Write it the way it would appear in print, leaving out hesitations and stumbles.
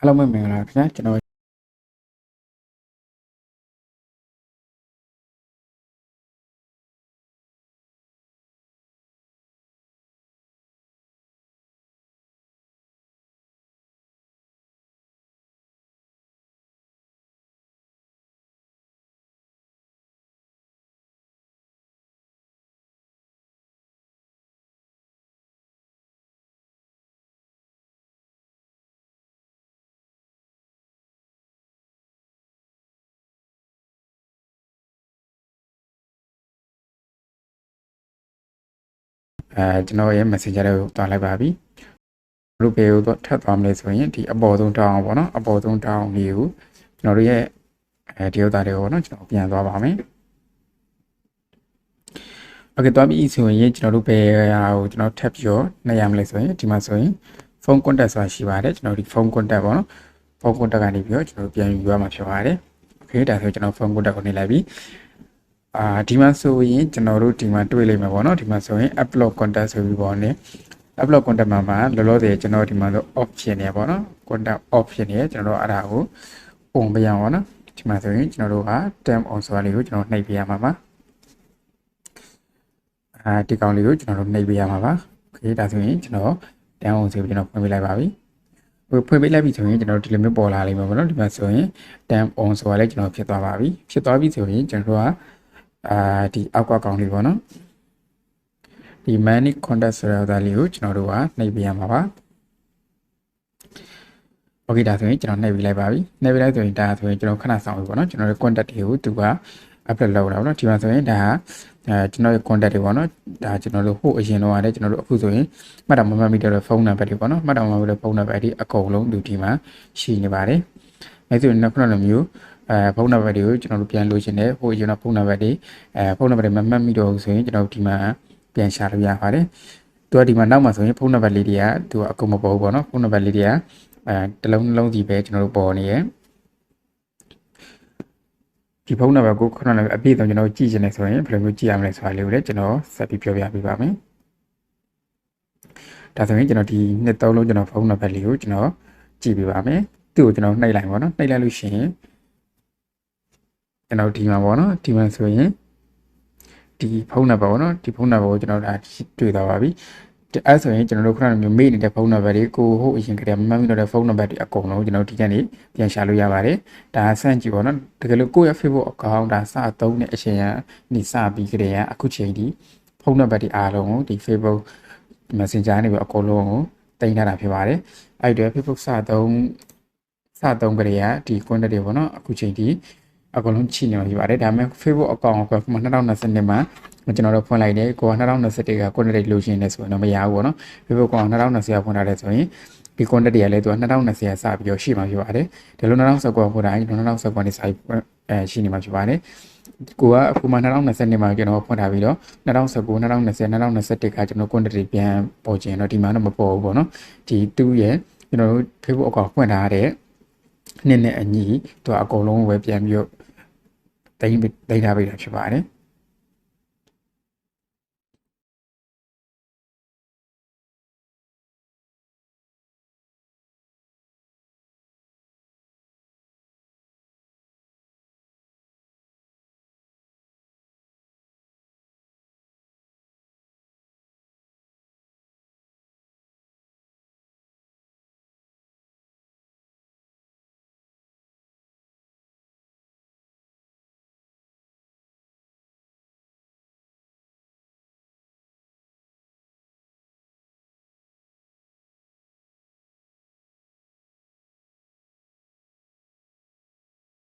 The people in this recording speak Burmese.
အားလုံးပဲမင်္ဂလာခင်ဗျာကျွန်တော်ကျွန်တော်ရဲ့ Messenger ကိုတွားလိုက်ပါပြီဘယ်လိုပဲတော့ထပ်သွားမလဲဆိုရင်ဒီအပေါ်ဆုံးတောင်းအောင်ပေါ့နော်အပေါ်ဆုံးတောင်းလေးကိုကျွန်တော်တို့ရဲ့ဒီဥစ္စာတွေကိုပေါ့နော်ကျွန်တော်ပြန်သွားပါမယ်โอเคတွားပြီးဆိုရင်ကျွန်တော်တို့ဘယ်ဟာကိုကျွန်တော်ထပ်ပြီးတော့နှိပ်ရမလဲဆိုရင်ဒီမှာဆိုရင် phone contact ဆိုတာရှိပါတယ်ကျွန်တော်ဒီ phone contact ပေါ့နော် phone contact ကနေပြီးတော့ကျွန်တော်တို့ပြန်ယူရမှာဖြစ်ပါတယ်โอเคဒါဆိုကျွန်တော် phone contact ကိုနှိပ်လိုက်ပြီဒီမှာဆိုရင်ကျွန်တော်တို့ဒီမှာတွေ့လိမ့်မယ်ပေါ့နော်ဒီမှာဆိုရင် upload contact ဆိုပြီးပေါ့ね upload contact မှာလောလောဆယ်ကျွန်တော်ဒီမှာဆို off ဖြစ်နေပေါ့နော် contact off ဖြစ်နေကျွန်တော်တို့အဲ့ဒါကို on ပေးရအောင်ပေါ့နော်ဒီမှာဆိုရင်ကျွန်တော်တို့က turn on ဆိုတာလေးကိုကျွန်တော်နှိပ်ပေးရမှာပါဒီကောင်လေးကိုကျွန်တော်တို့နှိပ်ပေးရမှာပါโอเคဒါဆိုရင်ကျွန်တော် turn on ဆိုပြီးကျွန်တော်ဖွင့်ပေးလိုက်ပါပြီဖွင့်ပေးလိုက်ပြီဆိုရင်ကျွန်တော်ဒီလိုမျိုးပေါ်လာလိမ့်မယ်ပေါ့နော်ဒီမှာဆိုရင် turn on ဆိုတာလေးကျွန်တော်ဖြစ်သွားပါပြီဖြစ်သွားပြီဆိုရင်ကျွန်တော်တို့ကဒီအောက်ကကောင်လေးပေါ့နော်ဒီ manage contact ဆိုတဲ့လေးကိုကျွန်တော်တို့ကနှိပ်ပေးရမှာပါโอเคဒါဆိုရင်ကျွန်တော်နှိပ်ပေးလိုက်ပါပြီနှိပ်ပေးလိုက်ဆိုရင်ဒါဆိုရင်ကျွန်တော်ခဏဆောင်ပြီပေါ့နော်ကျွန်တော်ရဲ့ contact တွေကိုသူက upload လုပ်လာပေါ့နော်ဒီမှာဆိုရင်ဒါကျွန်တော်ရဲ့ contact တွေပေါ့နော်ဒါကျွန်တော်တို့ဟိုအရင်တော့ရတယ်ကျွန်တော်တို့အခုဆိုရင်မှတ်တောင်မမှတ်မိတဲ့ဖုန်းနံပါတ်တွေပေါ့နော်မှတ်တောင်မမှတ်တဲ့ဖုန်းနံပါတ်တွေအကုန်လုံးဒီဒီမှာရှိနေပါတယ်အဲဆိုရင်နောက်ခုနလိုမျိုးဖုန်းနံပါတ်တွေကိုကျွန်တော်တို့ပြန်လို့ရှင်တယ်ဟိုကျွန်တော်ဖုန်းနံပါတ်တွေဖုန်းနံပါတ်တွေမမှတ်မိတော့ဘူးဆိုရင်ကျွန်တော်ဒီမှာပြန်ရှာလို့ရပါတယ်သူကဒီမှာနောက်မှာဆိုရင်ဖုန်းနံပါတ်လေးတွေကသူကအကုန်မပေါ်ဘူးပေါ့နော်ဖုန်းနံပါတ်လေးတွေကတစ်လုံးနှလုံးစီပဲကျွန်တော်တို့ပေါ်နေရဒီဖုန်းနံပါတ်ကိုခုနကအပြည့်ဆုံးကျွန်တော်ကြည့်ချင်တယ်ဆိုရင်ဘယ်လိုမျိုးကြည့်ရမလဲဆိုတာလေးကိုလည်းကျွန်တော်ဆက်ပြီးပြောပြပေးပါမယ်ဒါဆိုရင်ကျွန်တော်ဒီနှစ်သုံးလုံးကျွန်တော်ဖုန်းနံပါတ်လေးကိုကျွန်တော်ကြည့်ပေးပါမယ်သူ့ကိုကျွန်တော်နှိပ်လိုက်ပါတော့နှိပ်လိုက်လို့ရှိရင်ကျွန်တော်ဒီမှာပေါ့နော်ဒီမှာဆိုရင်ဒီဖုန်းနံပါတ်ပေါ့နော်ဒီဖုန်းနံပါတ်ကိုကျွန်တော်တွေ့သွားပါပြီအဲဆိုရင်ကျွန်တော်တို့ခုနကမျိုးမေ့နေတဲ့ဖုန်းနံပါတ်တွေကိုဟိုအရင်ကတည်းကမမှတ်မိတော့တဲ့ဖုန်းနံပါတ်တွေအကုန်လုံးကျွန်တော်ဒီကနေပြန်ရှာလို့ရပါတယ်ဒါဆန့်ကြည့်ပေါ့နော်တကယ်လို့ကိုယ့်ရဲ့ Facebook account ဒါစသုံးတဲ့အချိန်ကနေစပြီးကြတဲ့အခုချိန်ဒီဖုန်းနံပါတ်တွေအားလုံးကိုဒီ Facebook Messenger နေပြီးအကုန်လုံးကိုတင်ထားတာဖြစ်ပါတယ်အဲ့ဒီ Facebook စသုံးကြတဲ့ဒီ contact တွေပေါ့နော်အခုချိန်ဒီအကုန်လုံးချိနေမှာဖြစ်ပါတယ်ဒါပေမဲ့ Facebook account ကို2022မှာကျွန်တော်တို့ဖွင့်လိုက်တယ်ကိုက2021က contact လိုချင်တယ်ဆိုရင်တော့မရဘူးပေါ့နော် Facebook က2020ကဖွင့်ထားတယ်ဆိုရင်ဒီ contact တွေကလည်းသူက2020ကစပြီးတော့ရှိမှာဖြစ်ပါတယ်ဒီလို2019ကဖွင့်တာ2019ကနေစပြီးရှိနေမှာဖြစ်ပါတယ်ကိုကအခုမှ2022မှာကျွန်တော်ဖွင့်ထားပြီးတော့2019 2020 2021ကကျွန်တော် contact တွေပြန်ပေါ်ကျင်တော့ဒီမှာတော့မပေါ်ဘူးပေါ့နော်ဒီသူ့ရဲ့ကျွန်တော်တို့ Facebook account ဖွင့်ထားတဲ့နှစ်နဲ့အညီသူအကုန်လုံးပဲပြန်ပြီးတော့တိတ်ထားပေးတာဖြစ်ပါတယ်